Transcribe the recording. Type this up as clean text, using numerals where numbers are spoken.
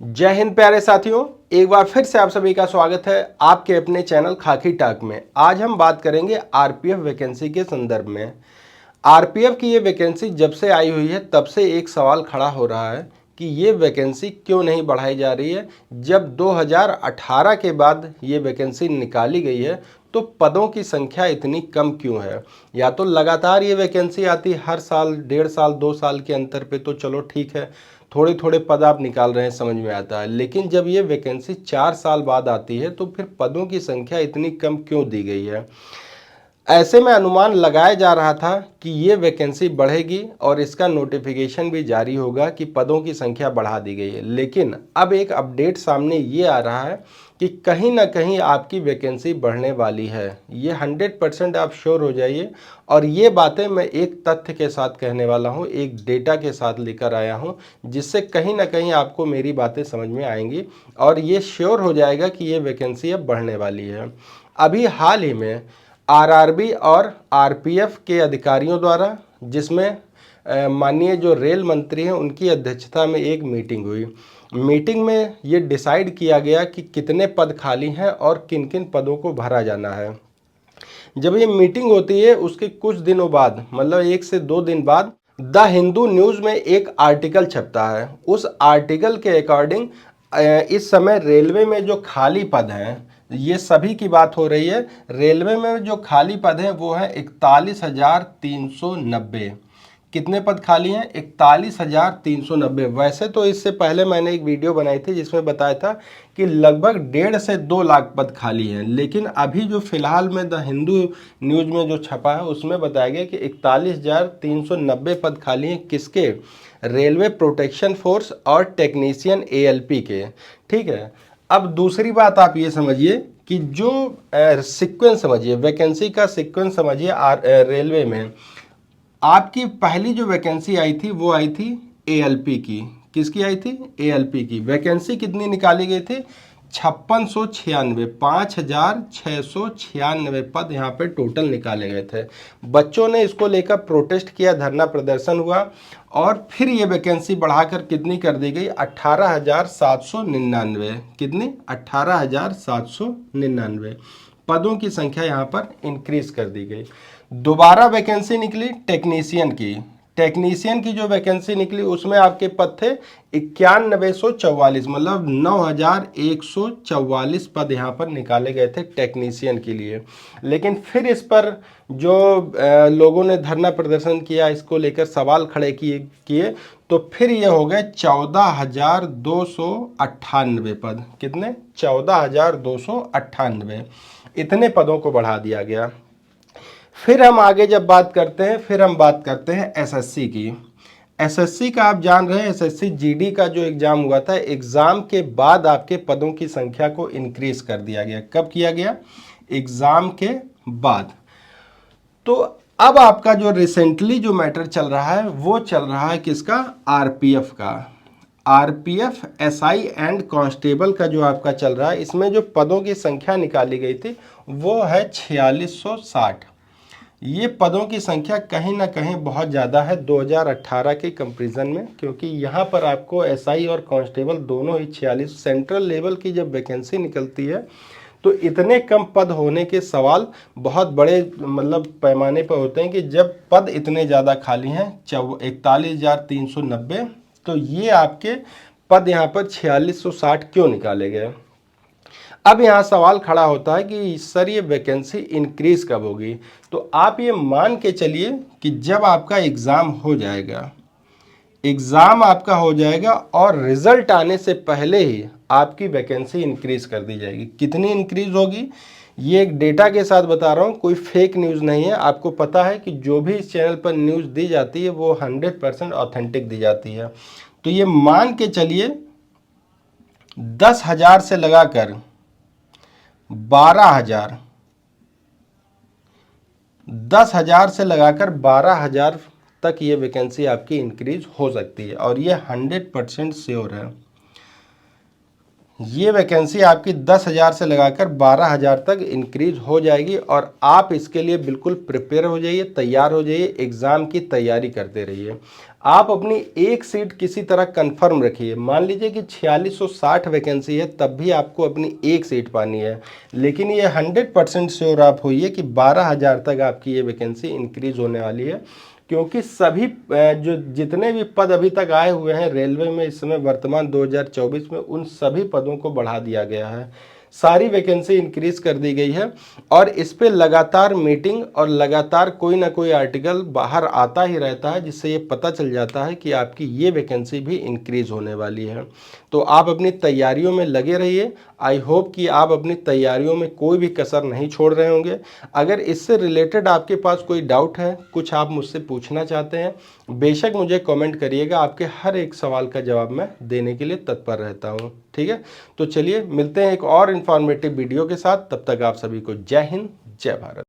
जय हिंद प्यारे साथियों, एक बार फिर से आप सभी का स्वागत है आपके अपने चैनल खाकी टाक में। आज हम बात करेंगे आरपीएफ वैकेंसी के संदर्भ में। आरपीएफ की ये वैकेंसी जब से आई हुई है तब से एक सवाल खड़ा हो रहा है कि ये वैकेंसी क्यों नहीं बढ़ाई जा रही है। जब 2018 के बाद ये वैकेंसी निकाली गई है तो पदों की संख्या इतनी कम क्यों है। या तो लगातार ये वैकेंसी आती हर साल, 1.5 साल 2 साल के अंतर पे तो चलो ठीक है, थोड़े थोड़े पद आप निकाल रहे हैं, समझ में आता है। लेकिन जब ये वैकेंसी 4 साल बाद आती है तो फिर पदों की संख्या इतनी कम क्यों दी गई है। ऐसे में अनुमान लगाया जा रहा था कि ये वैकेंसी बढ़ेगी और इसका नोटिफिकेशन भी जारी होगा कि पदों की संख्या बढ़ा दी गई है। लेकिन अब एक अपडेट सामने ये आ रहा है कि कहीं ना कहीं आपकी वैकेंसी बढ़ने वाली है। ये 100% आप श्योर हो जाइए। और ये बातें मैं एक तथ्य के साथ कहने वाला हूँ, एक डेटा के साथ लेकर आया हूँ, जिससे कहीं ना कहीं आपको मेरी बातें समझ में आएंगी और ये श्योर हो जाएगा कि ये वैकेंसी अब बढ़ने वाली है। अभी हाल ही में आरआरबी और आरपीएफ के अधिकारियों द्वारा, जिसमें माननीय जो रेल मंत्री हैं उनकी अध्यक्षता में एक मीटिंग हुई। मीटिंग में ये डिसाइड किया गया कि कितने पद खाली हैं और किन किन पदों को भरा जाना है। जब ये मीटिंग होती है उसके कुछ दिनों बाद, मतलब 1 से 2 दिन बाद, द हिंदू न्यूज़ में एक आर्टिकल छपता है। उस आर्टिकल के अकॉर्डिंग इस समय रेलवे में जो खाली पद हैं, ये सभी की बात हो रही है, रेलवे में जो खाली पद हैं वो है 41,390। कितने पद खाली हैं? 41,390। वैसे तो इससे पहले मैंने एक वीडियो बनाई थी जिसमें बताया था कि लगभग 1.5 से 2 लाख पद खाली हैं। लेकिन अभी जो फिलहाल में द हिंदू न्यूज़ में जो छपा है उसमें बताया गया कि 41,390 पद खाली हैं। किसके? रेलवे प्रोटेक्शन फोर्स और टेक्नीशियन एएलपी के। ठीक है। अब दूसरी बात आप ये समझिए कि जो सीक्वेंस समझिए, वैकेंसी का सीक्वेंस समझिए। रेलवे में आपकी पहली जो वैकेंसी आई थी वो आई थी एएलपी की। किसकी आई थी? एएलपी की। वैकेंसी कितनी निकाली गई थी? 5696, 5696 पद यहाँ पे टोटल निकाले गए थे। बच्चों ने इसको लेकर प्रोटेस्ट किया, धरना प्रदर्शन हुआ और फिर ये वैकेंसी बढ़ाकर कितनी कर दी गई? 18,799। कितनी? 18,799 पदों की संख्या यहाँ पर इंक्रीज कर दी गई। दोबारा वैकेंसी निकली टेक्नीशियन की। टेक्नीशियन की जो वैकेंसी निकली उसमें आपके पद थे 9144, मतलब 9144 पद यहाँ पर निकाले गए थे टेक्नीशियन के लिए। लेकिन फिर इस पर जो लोगों ने धरना प्रदर्शन किया, इसको लेकर सवाल खड़े किए तो फिर ये हो गए 14,298 पद। कितने? 14,298। इतने पदों को बढ़ा दिया गया। फिर हम आगे जब बात करते हैं, फिर हम बात करते हैं एसएससी की। एसएससी का आप जान रहे हैं, एसएससी जीडी का जो एग्ज़ाम हुआ था, एग्ज़ाम के बाद आपके पदों की संख्या को इंक्रीज कर दिया गया। कब किया गया? एग्ज़ाम के बाद। तो अब आपका जो रिसेंटली जो मैटर चल रहा है वो चल रहा है किसका? आरपीएफ का। आरपीएफ एसआई एंड कांस्टेबल का जो आपका चल रहा है, इसमें जो पदों की संख्या निकाली गई थी वो है 4660। ये पदों की संख्या कहीं ना कहीं बहुत ज़्यादा है 2018 के कंपैरिजन में, क्योंकि यहाँ पर आपको एसआई और कांस्टेबल दोनों ही 46। सेंट्रल लेवल की जब वैकेंसी निकलती है तो इतने कम पद होने के सवाल बहुत बड़े मतलब पैमाने पर होते हैं कि जब पद इतने ज़्यादा खाली हैं 41,390, तो ये आपके पद यहाँ पर 4660 क्यों निकाले गए। अब यहाँ सवाल खड़ा होता है कि सर ये वैकेंसी इंक्रीज कब होगी। तो आप ये मान के चलिए कि जब आपका एग्ज़ाम हो जाएगा, एग्ज़ाम आपका हो जाएगा और रिजल्ट आने से पहले ही आपकी वैकेंसी इंक्रीज कर दी जाएगी। कितनी इंक्रीज होगी ये एक डेटा के साथ बता रहा हूँ, कोई फेक न्यूज़ नहीं है। आपको पता है कि जो भी इस चैनल पर न्यूज़ दी जाती है वो 100% ऑथेंटिक दी जाती है। तो ये मान के चलिए 10,000 से लगाकर 12,000, 10,000 से लगाकर 12,000 तक ये वैकेंसी आपकी इंक्रीज हो सकती है और ये 100% श्योर है। ये वैकेंसी आपकी 10,000 से लगाकर 12,000 तक इंक्रीज हो जाएगी और आप इसके लिए बिल्कुल प्रिपेयर हो जाइए, तैयार हो जाइए, एग्ज़ाम की तैयारी करते रहिए। आप अपनी एक सीट किसी तरह कंफर्म रखिए। मान लीजिए कि 4660 वैकेंसी है, तब भी आपको अपनी एक सीट पानी है, लेकिन ये 100% श्योर आप होइए कि 12,000 तक आपकी ये वैकेंसी इंक्रीज होने वाली है, क्योंकि सभी जो जितने भी पद अभी तक आए हुए हैं रेलवे में इस समय वर्तमान 2024 में, उन सभी पदों को बढ़ा दिया गया है, सारी वैकेंसी इंक्रीज कर दी गई है और इस पे लगातार मीटिंग और लगातार कोई ना कोई आर्टिकल बाहर आता ही रहता है, जिससे ये पता चल जाता है कि आपकी ये वैकेंसी भी इंक्रीज होने वाली है। तो आप अपनी तैयारियों में लगे रहिए। आई होप कि आप अपनी तैयारियों में कोई भी कसर नहीं छोड़ रहे होंगे। अगर इससे रिलेटेड आपके पास कोई डाउट है, कुछ आप मुझसे पूछना चाहते हैं, बेशक मुझे कमेंट करिएगा। आपके हर एक सवाल का जवाब मैं देने के लिए तत्पर रहता हूँ। ठीक है, तो चलिए मिलते हैं एक और इन्फॉर्मेटिव वीडियो के साथ। तब तक आप सभी को जय हिंद, जय भारत।